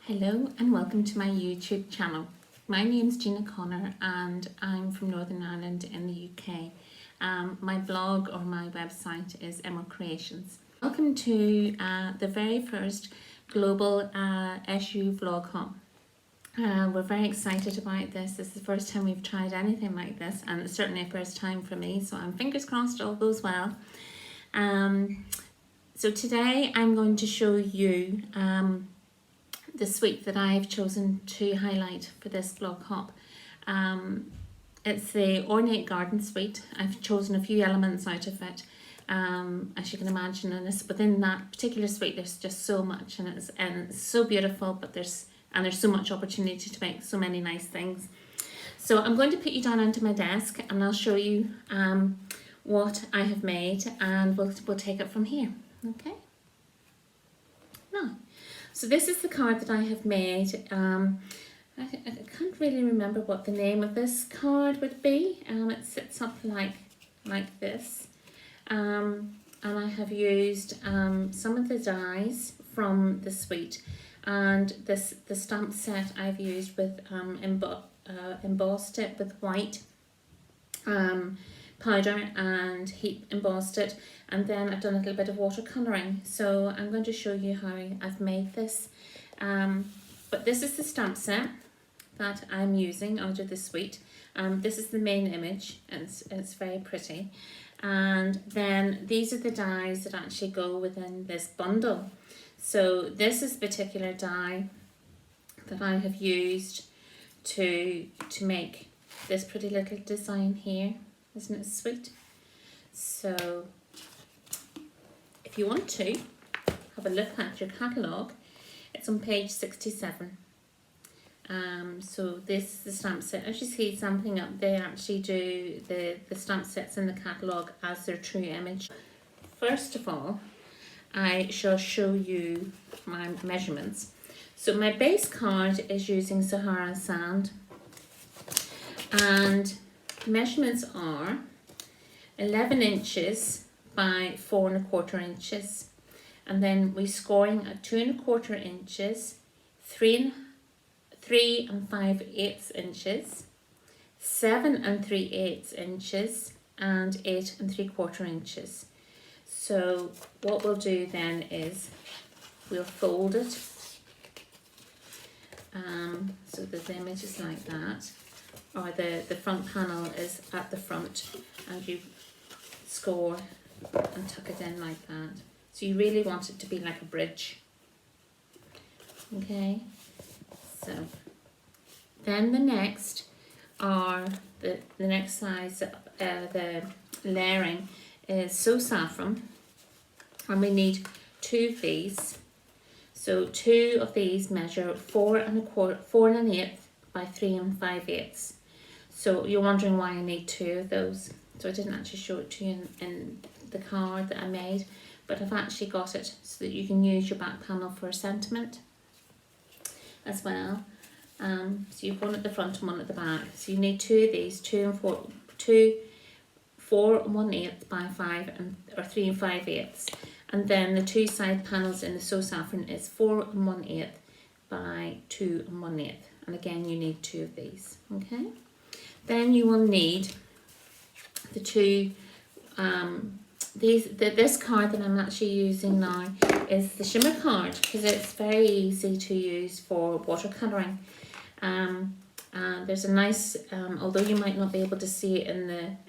Hello and welcome to my YouTube channel. My name's Gina Connor and I'm from Northern Ireland in the UK. My blog or my website is Emerald Creations. Welcome to the very first global SU vlog home. We're very excited about this. This is the first time we've tried anything like this, and it's certainly a first time for me, so I'm fingers crossed all goes well. So today I'm going to show you the suite that I've chosen to highlight for this blog hop. It's the Ornate Garden Suite. I've chosen a few elements out of it, as you can imagine, and within that particular suite there's just so much, and it's so beautiful, but there's so much opportunity to make so many nice things. So I'm going to put you down onto my desk and I'll show you what I have made, and we'll take it from here. Okay. Now, so this is the card that I have made. I can't really remember what the name of this card would be. It sits up like this. And I have used some of the dies from the suite, and the stamp set I've used with embossed it with white powder and heat embossed it, and then I've done a little bit of watercoloring. So I'm going to show you how I've made this. But this is the stamp set that I'm using out of the suite. This is the main image, and it's very pretty. And then these are the dies that actually go within this bundle. So this is the particular die that I have used to make this pretty little design here. Isn't it sweet? So if you want to have a look at your catalogue, it's on page 67. So this is the stamp set. As you see, Stampin Up, they actually do the stamp sets in the catalogue as their true image. First of all, I shall show you my measurements. So my base card is using Sahara sand, and measurements are 11 inches by 4 1/4 inches, and then we're scoring at 2 1/4 inches, 3 5/8 inches, 7 3/8 inches, and 8 3/4 inches. So what we'll do then is we'll fold it, so that the image is like that, or the front panel is at the front, and you score and tuck it in like that. So you really want it to be like a bridge. Okay, so then the next are the next size, the layering is So Saffron, and we need 2 of these. So 2 of these measure 4 1/8 by 3 5/8. So you're wondering why I need 2 of those. So I didn't actually show it to you in the card that I made, but I've actually got it so that you can use your back panel for a sentiment as well. So you've one at the front and one at the back. So you need 2 of these, 4 1/8 by 5 or 3 5/8. And then the 2 side panels in the So Saffron is 4 1/8 by 2 1/8. And again, you need 2 of these. Okay. Then you will need the 2. This card that I'm actually using now is the shimmer card, because it's very easy to use for watercoloring. There's a nice, although you might not be able to see it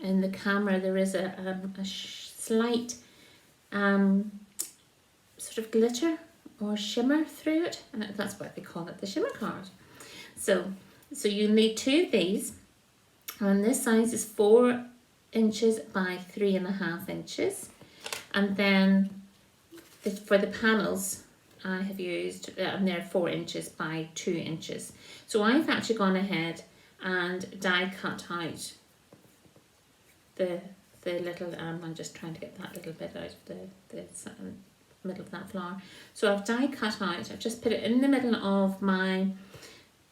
in the camera, there is a slight sort of glitter or shimmer through it, and that's why they call it the shimmer card. So you need 2 of these, and this size is 4 inches by 3 1/2 inches. And then for the panels, I have used, and they're 4 inches by 2 inches. So I've actually gone ahead and die cut out the little, I'm just trying to get that little bit out of the middle of that flower. So I've die cut out, I've just put it in the middle of my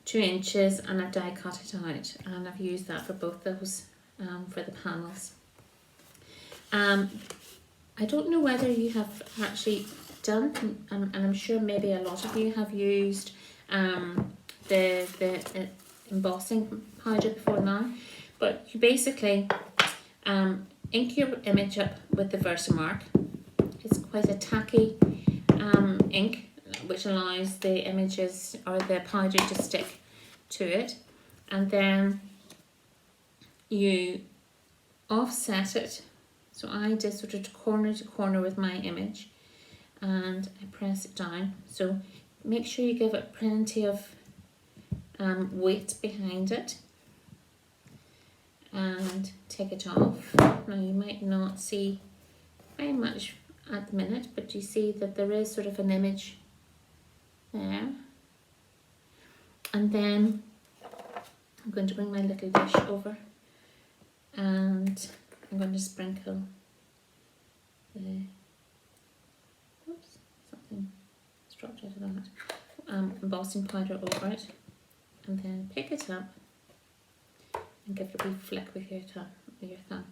2 inches, and I've die cut it out, and I've used that for both those for the panels. I don't know whether you have actually done, and I'm sure maybe a lot of you have used the embossing powder before now, but you basically ink your image up with the Versamark. It's quite a tacky ink, which allows the images or the powder to stick to it, and then you offset it. So I did sort of corner to corner with my image, and I press it down. So make sure you give it plenty of weight behind it, and take it off. Now you might not see very much at the minute, but you see that there is sort of an image there. And then I'm going to bring my little dish over, and I'm going to sprinkle the, oops, something dropped out of that, embossing powder over it, and then pick it up and give it a wee flick with your thumb.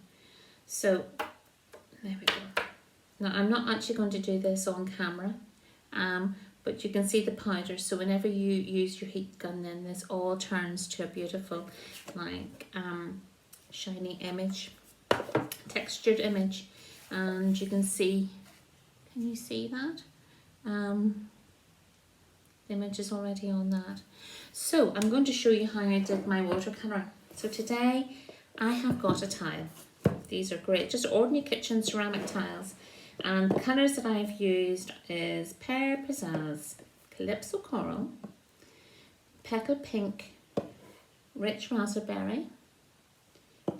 So there we go. Now I'm not actually going to do this on camera, but you can see the powder. So whenever you use your heat gun, then this all turns to a beautiful, like shiny image, textured image, and you can see. Can you see that? The image is already on that. So I'm going to show you how I did my watercolour. So today I have got a tile. These are great, just ordinary kitchen ceramic tiles. And the colours that I've used is Pear Pizzazz, Calypso Coral, Petal Pink, Rich Raspberry,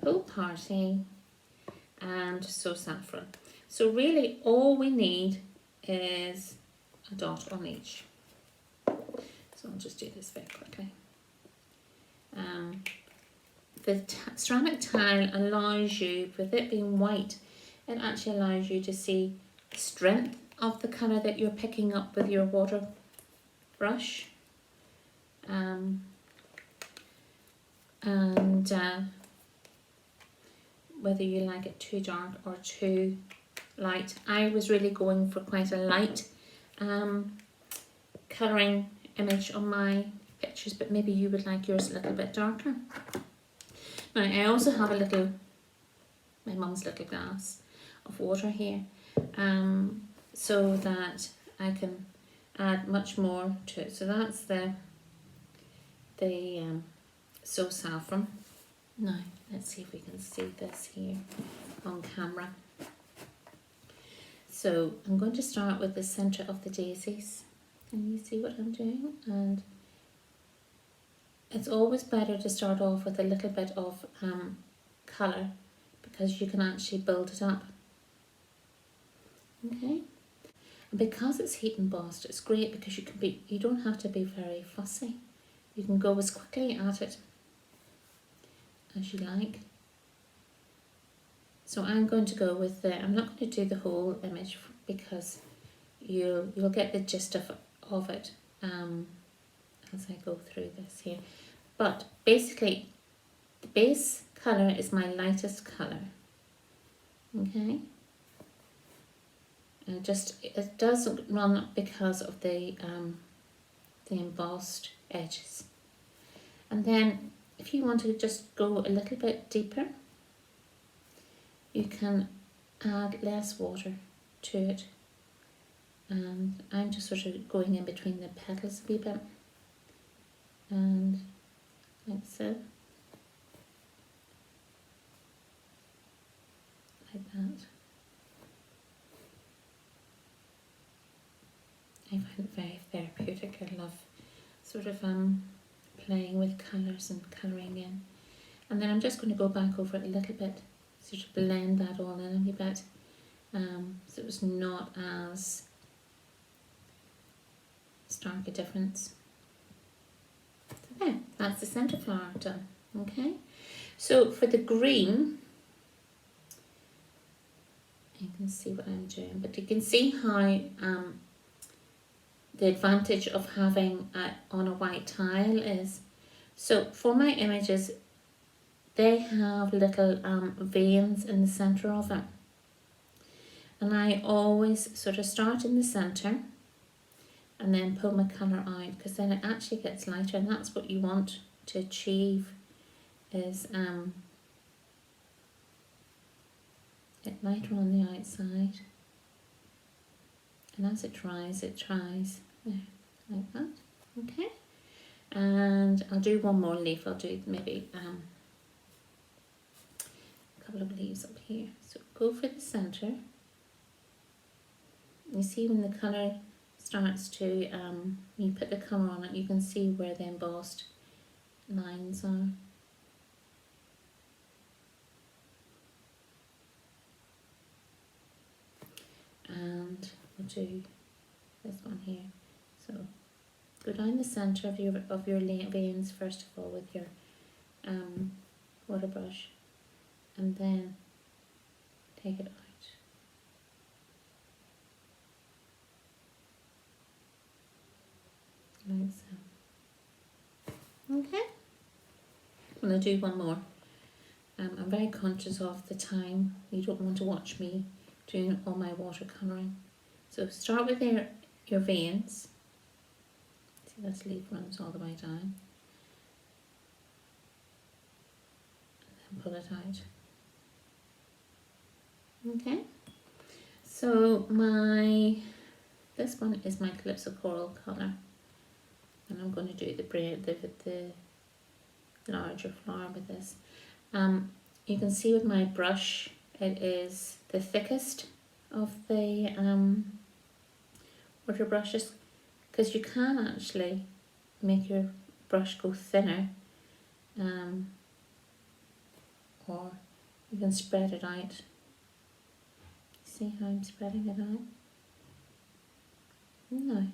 Pool Party, and So Saffron. So really all we need is a dot on each. So I'll just do this very quickly. The ceramic tile allows you, with it being white, it actually allows you to see the strength of the colour that you're picking up with your water brush. Whether you like it too dark or too light. I was really going for quite a light colouring image on my pictures, but maybe you would like yours a little bit darker. Now I also have my mum's little glass of water here, so that I can add much more to it. So that's the So Saffron. Now let's see if we can see this here on camera. So I'm going to start with the centre of the daisies. Can you see what I'm doing? And it's always better to start off with a little bit of colour, because you can actually build it up. Okay, and because it's heat embossed, it's great because you don't have to be very fussy. You can go as quickly at it as you like. So I'm going to go with I'm not going to do the whole image, because you'll get the gist of it as I go through this here. But basically, the base colour is my lightest colour. Okay. And it doesn't run up because of the embossed edges. And then if you want to just go a little bit deeper, you can add less water to it. And I'm just sort of going in between the petals a wee bit, and like so, like that. I find it very therapeutic. I love sort of playing with colours and colouring in. And then I'm just going to go back over it a little bit, sort of blend that all in a wee bit, so it was not as stark a difference. So there, that's the centre flower done. Okay, so for the green, you can see what I'm doing, but you can see how the advantage of having on a white tile is, so for my images, they have little veins in the centre of it, and I always sort of start in the centre and then pull my colour out, because then it actually gets lighter, and that's what you want to achieve, is it lighter on the outside, and as it dries there, like that. Okay, and I'll do one more leaf. I'll do maybe a couple of leaves up here. So go for the centre. You see when the colour starts to, you put the colour on it, you can see where the embossed lines are. And we'll do this one here. So go down the centre of your veins first of all with your water brush, and then take it out. Like so. Okay. I'm going to do one more. I'm very conscious of the time. You don't want to watch me doing all my watercolouring. So start with your veins. See, this leaf runs all the way down. And then pull it out. Okay. So this one is my Calypso Coral colour. And I'm going to do the larger flower with this. You can see with my brush, it is the thickest of the water brushes, because you can actually make your brush go thinner, or you can spread it out. See how I'm spreading it out? No.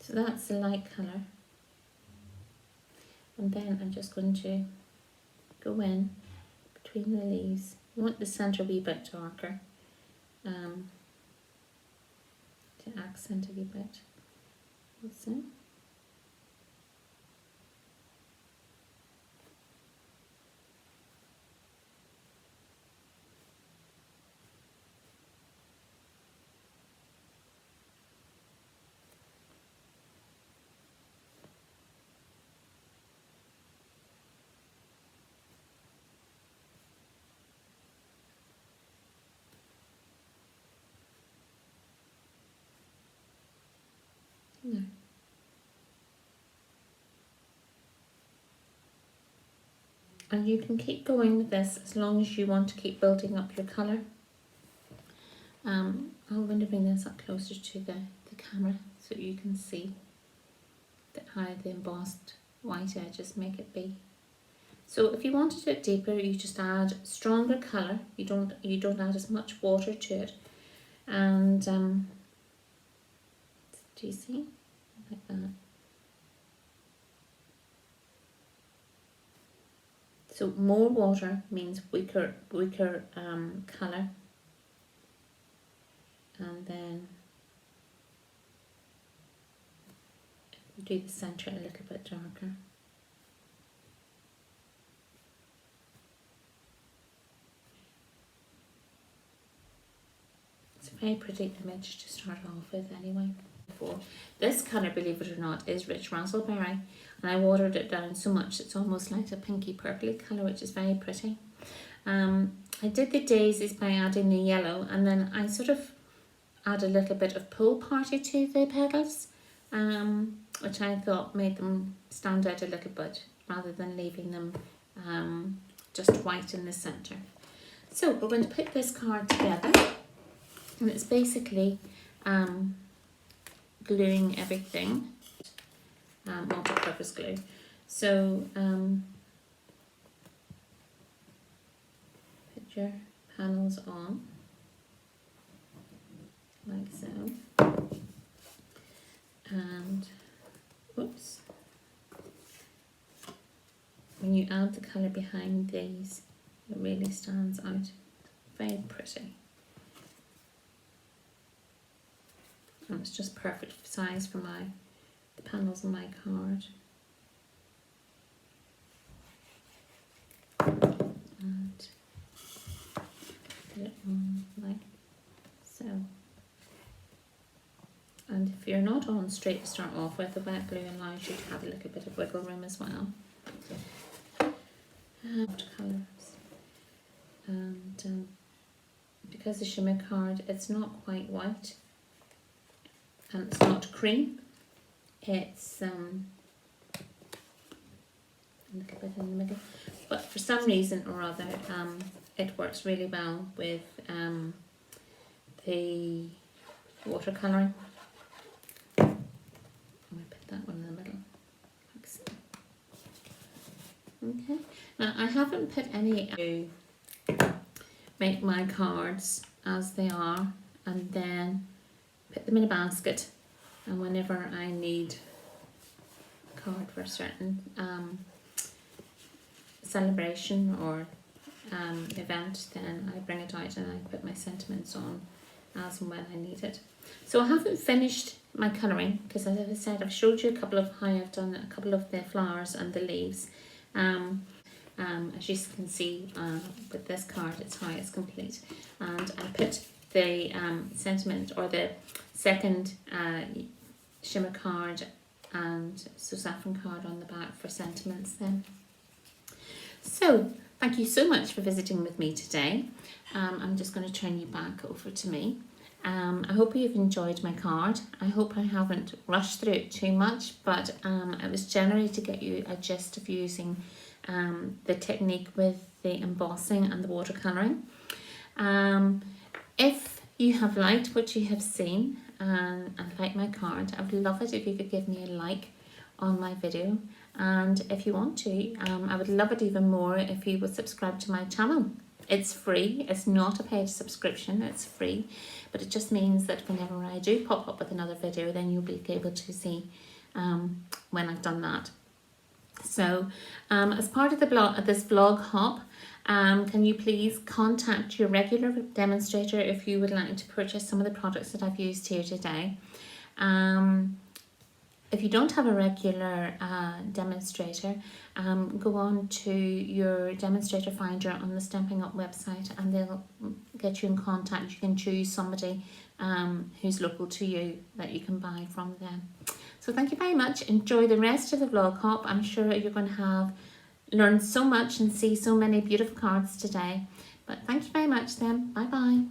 So that's the light colour. And then I'm just going to go in between the leaves. You want the centre a wee bit darker, to accent a wee bit. That's it. No. And you can keep going with this as long as you want to keep building up your colour. I'm going to bring this up closer to the camera so you can see how the embossed white edges make it be. So if you wanted it deeper, you just add stronger colour. You don't add as much water to it. And do you see? Like that. So more water means weaker colour, and then do the centre a little bit darker. It's a very pretty image to start off with anyway. This colour, believe it or not, is Rich Raspberry, and I watered it down so much it's almost like a pinky purpley colour, which is very pretty. I did the daisies by adding the yellow, and then I sort of add a little bit of Pool Party to the petals, which I thought made them stand out a little bit rather than leaving them just white in the centre. So we're going to put this card together, and it's basically gluing everything, multi-purpose glue. So put your panels on like so, and whoops, when you add the colour behind these, it really stands out. Very pretty. And it's just perfect size for the panels on my card. And put it on like so. And if you're not on straight to start off with, the wet glue allows you to have a little bit of wiggle room as well. Watercolours. And because the shimmer card, it's not quite white and it's not cream, it's a little bit in the middle, but for some reason or other it works really well with the watercolouring. I'm going to put that one in the middle. Okay, now I haven't put any to make my cards as they are and then put them in a basket, and whenever I need a card for a certain celebration or event, then I bring it out and I put my sentiments on as and when I need it. So I haven't finished my colouring because, as I said, I've showed you a couple of how I've done a couple of the flowers and the leaves. As you can see with this card, it's how it's complete, and I put the sentiment or the second shimmer card and so saffron card on the back for sentiments then. So thank you so much for visiting with me today. I'm just going to turn you back over to me. I hope you've enjoyed my card. I hope I haven't rushed through it too much, but it was generally to get you a gist of using the technique with the embossing and the watercolouring. If you have liked what you have seen and like my card, I would love it if you could give me a like on my video, and if you want to, I would love it even more if you would subscribe to my channel. It's free, it's not a paid subscription, it's free, but it just means that whenever I do pop up with another video, then you'll be able to see when I've done that. So as part of this vlog hop, can you please contact your regular demonstrator if you would like to purchase some of the products that I've used here today. If you don't have a regular demonstrator, go on to your demonstrator finder on the Stampin' Up website and they'll get you in contact. You can choose somebody who's local to you that you can buy from them. So thank you very much. Enjoy the rest of the vlog hop. I'm sure you're going to learn so much and see so many beautiful cards today. But thank you very much then. Bye bye.